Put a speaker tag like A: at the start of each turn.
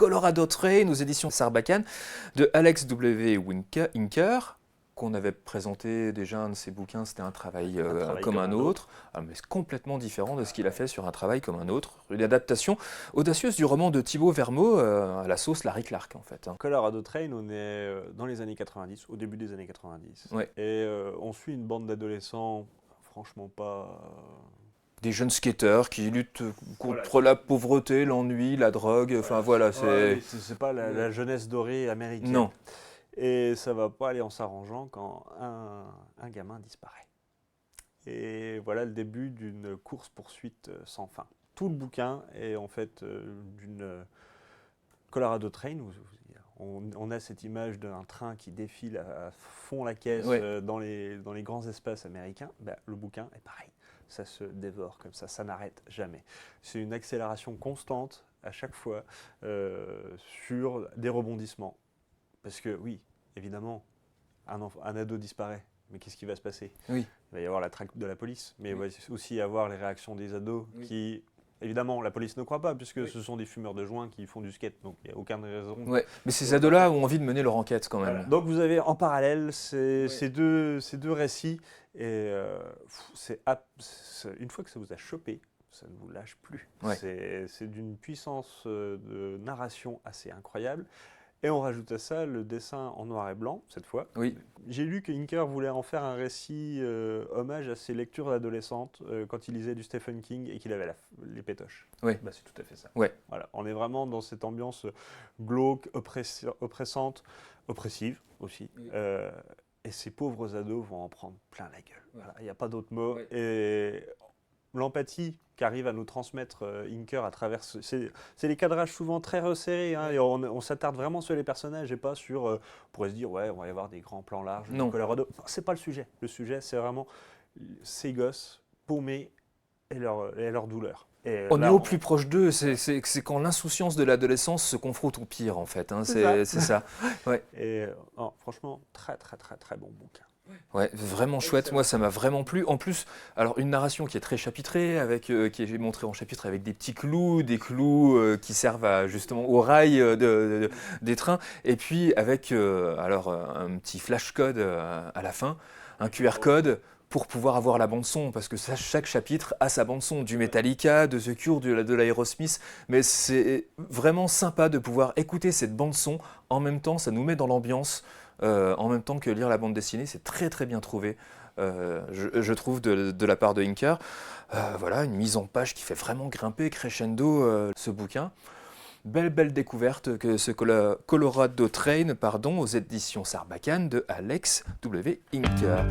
A: Colorado Train aux éditions Sarbacane de Alex W. Inker, qu'on avait présenté déjà un de ses bouquins, c'était un travail comme un autre, mais c'est complètement différent de ce qu'il a fait sur un travail comme un autre. Une adaptation audacieuse du roman de Thibaut Vermeau à la sauce Larry Clark en fait.
B: Colorado Train, on est dans les années 90, au début des années 90.
A: Ouais.
B: Et on suit une bande d'adolescents, franchement pas...
A: Des jeunes skateurs qui luttent contre la pauvreté, l'ennui, la drogue, enfin voilà, c'est...
B: C'est pas la jeunesse dorée américaine.
A: Non.
B: Et ça va pas aller en s'arrangeant quand un gamin disparaît. Et voilà le début d'une course-poursuite sans fin. Tout le bouquin est en fait d'une Colorado Train, où on a cette image d'un train qui défile à fond la caisse dans les grands espaces américains. Ben, le bouquin est pareil. Ça se dévore comme ça n'arrête jamais. C'est une accélération constante à chaque fois sur des rebondissements. Parce que oui, évidemment, un ado disparaît, mais qu'est-ce qui va se passer?
A: Oui.
B: Il va y avoir la traque de la police, mais il va aussi y avoir les réactions des ados qui... Évidemment, la police ne croit pas, puisque ce sont des fumeurs de joints qui font du skate, donc il n'y a aucune raison.
A: Ouais, mais ces ados-là ont envie de mener leur enquête quand même.
B: Voilà. Donc vous avez en parallèle ces deux récits, et une fois que ça vous a chopé, ça ne vous lâche plus.
A: Ouais.
B: C'est d'une puissance de narration assez incroyable. Et on rajoute à ça le dessin en noir et blanc, cette fois.
A: Oui.
B: J'ai lu que Inker voulait en faire un récit hommage à ses lectures adolescentes quand il lisait du Stephen King et qu'il avait les pétoches.
A: Oui.
B: Bah, c'est tout à fait ça.
A: Ouais.
B: Voilà. On est vraiment dans cette ambiance glauque, oppressante, oppressive aussi. Oui. Et ces pauvres ados vont en prendre plein la gueule. Voilà. Il n'y a pas d'autre mot. Ouais. Et l'empathie qu'arrive à nous transmettre Inker à travers... C'est des cadrages souvent très resserrés, hein, et on s'attarde vraiment sur les personnages et pas sur... on pourrait se dire, ouais, on va y avoir des grands plans larges de Colorado. C'est pas le sujet. Le sujet, c'est vraiment ces gosses paumés et leur douleur. Et
A: on est au plus proche d'eux, c'est quand l'insouciance de l'adolescence se confronte au pire, en fait. Hein, c'est ça. Ouais.
B: Et franchement, très, très, très, très bon bouquin.
A: Ouais, vraiment chouette. Moi, ça m'a vraiment plu. En plus, alors une narration qui est très chapitrée, qui est montrée en chapitre avec des petits clous, qui servent justement au rail des trains, et puis avec un petit flash code à la fin, un QR code pour pouvoir avoir la bande son, parce que chaque chapitre a sa bande son, du Metallica, de The Cure, de l'Aerosmith, mais c'est vraiment sympa de pouvoir écouter cette bande son en même temps, ça nous met dans l'ambiance. En même temps que lire la bande dessinée, c'est très très bien trouvé, je trouve, de la part de Inker. Voilà, une mise en page qui fait vraiment grimper crescendo ce bouquin. Belle découverte que ce Colorado Train, aux éditions Sarbacane de Alex W. Inker.